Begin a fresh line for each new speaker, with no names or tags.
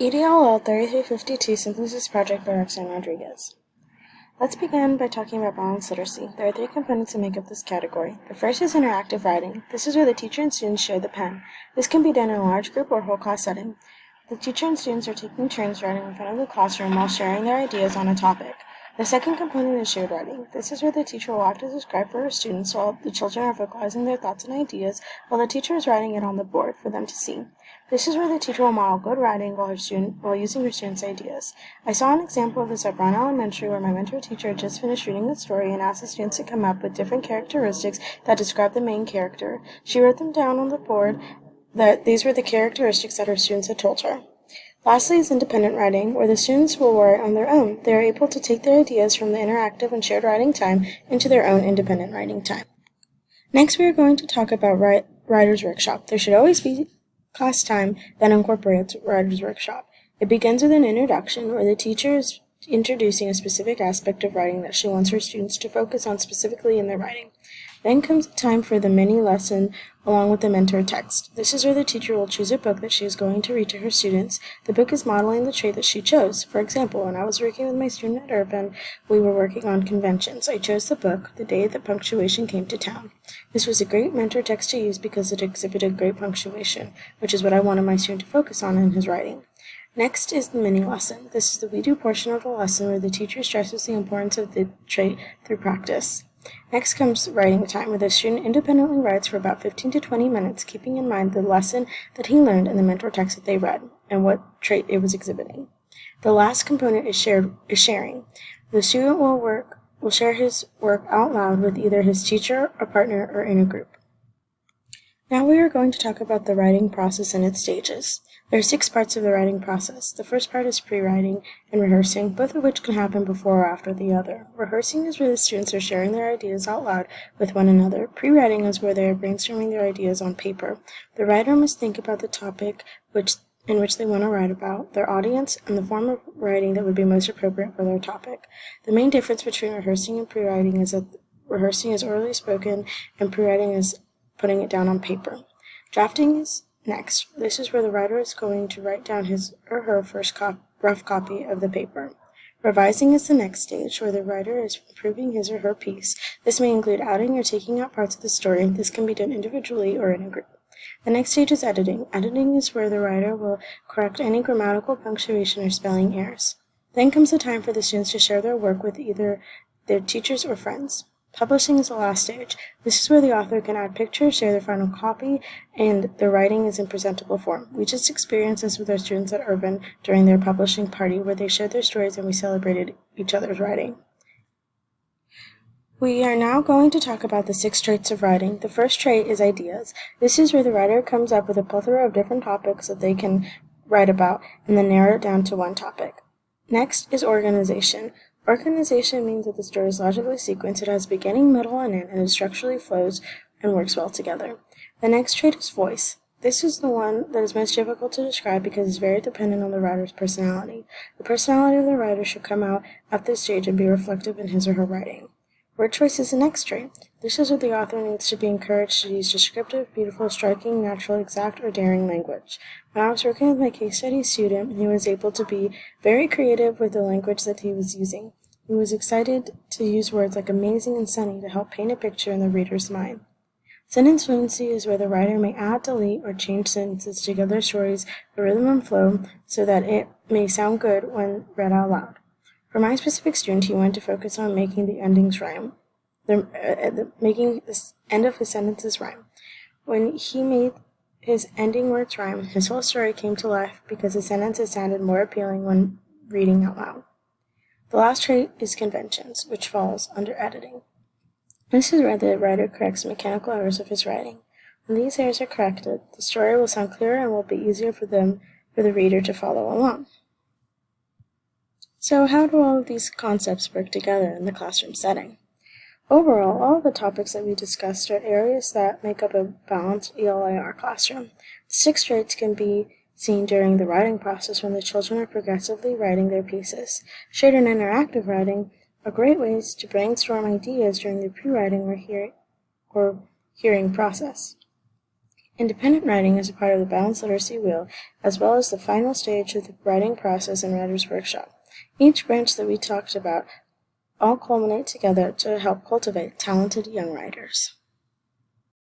EDLL 3352 Synthesis Project by Roxanne Rodriguez. Let's begin by talking about balanced literacy. There are three components that make up this category. The first is interactive writing. This is where the teacher and students share the pen. This can be done in a large group or whole class setting. The teacher and students are taking turns writing in front of the classroom while sharing their ideas on a topic. The second component is shared writing. This is where the teacher will act as a scribe for her students while the children are vocalizing their thoughts and ideas while the teacher is writing it on the board for them to see. This is where the teacher will model good writing while using her students' ideas. I saw an example of this at Brown Elementary where my mentor teacher had just finished reading the story and asked the students to come up with different characteristics that describe the main character. She wrote them down on the board that these were the characteristics that her students had told her. Lastly is independent writing, where the students will write on their own. They are able to take their ideas from the interactive and shared writing time into their own independent writing time. Next, we are going to talk about Writer's Workshop. There should always be class time that incorporates Writer's Workshop. It begins with an introduction, where the teacher is introducing a specific aspect of writing that she wants her students to focus on specifically in their writing. Then comes the time for the mini lesson along with the mentor text. This is where the teacher will choose a book that she is going to read to her students. The book is modeling the trait that she chose. For example, when I was working with my student at Urban, we were working on conventions. I chose the book, The Day That Punctuation Came to Town. This was a great mentor text to use because it exhibited great punctuation, which is what I wanted my student to focus on in his writing. Next is the mini lesson. This is the we do portion of the lesson where the teacher stresses the importance of the trait through practice. Next comes writing time, where the student independently writes for about 15 to 20 minutes, keeping in mind the lesson that he learned and the mentor text that they read, and what trait it was exhibiting. The last component is sharing. The student will share his work out loud with either his teacher, a partner, or in a group. Now we are going to talk about the writing process and its stages. There are 6 parts of the writing process. The first part is pre-writing and rehearsing, both of which can happen before or after the other. Rehearsing is where the students are sharing their ideas out loud with one another. Pre-writing is where they are brainstorming their ideas on paper. The writer must think about the topic in which they want to write about, their audience, and the form of writing that would be most appropriate for their topic. The main difference between rehearsing and pre-writing is that rehearsing is orally spoken and pre-writing is putting it down on paper. Drafting is next. This is where the writer is going to write down his or her first rough copy of the paper. Revising is the next stage, where the writer is improving his or her piece. This may include adding or taking out parts of the story. This can be done individually or in a group. The next stage is editing. Editing is where the writer will correct any grammatical, punctuation, or spelling errors. Then comes the time for the students to share their work with either their teachers or friends. Publishing is the last stage. This is where the author can add pictures, share their final copy, and the writing is in presentable form. We just experienced this with our students at Urban during their publishing party, where they shared their stories and we celebrated each other's writing. We are now going to talk about the 6 traits of writing. The first trait is ideas. This is where the writer comes up with a plethora of different topics that they can write about and then narrow it down to one topic. Next is organization. Organization means that the story is logically sequenced, it has beginning, middle, and end, and it structurally flows and works well together. The next trait is voice. This is the one that is most difficult to describe because it's very dependent on the writer's personality. The personality of the writer should come out at this stage and be reflective in his or her writing. Word choice is the next trait. This is what the author needs to be encouraged to use descriptive, beautiful, striking, natural, exact, or daring language. When I was working with my case study student, he was able to be very creative with the language that he was using. He was excited to use words like amazing and sunny to help paint a picture in the reader's mind. Sentence fluency is where the writer may add, delete, or change sentences to give their stories the rhythm and flow so that it may sound good when read out loud. For my specific student, he wanted to focus on making the endings rhyme, making the end of his sentences rhyme. When he made his ending words rhyme, his whole story came to life because his sentences sounded more appealing when reading out loud. The last trait is conventions, which falls under editing. This is where the writer corrects mechanical errors of his writing. When these errors are corrected, the story will sound clearer and will be easier for the reader to follow along. So how do all of these concepts work together in the classroom setting? Overall, all of the topics that we discussed are areas that make up a balanced ELIR classroom. The 6 traits can be seen during the writing process when the children are progressively writing their pieces. Shared and interactive writing are great ways to brainstorm ideas during the pre-writing or hearing process. Independent writing is a part of the Balanced Literacy Wheel, as well as the final stage of the writing process in Writer's Workshop. Each branch that we talked about all culminate together to help cultivate talented young writers.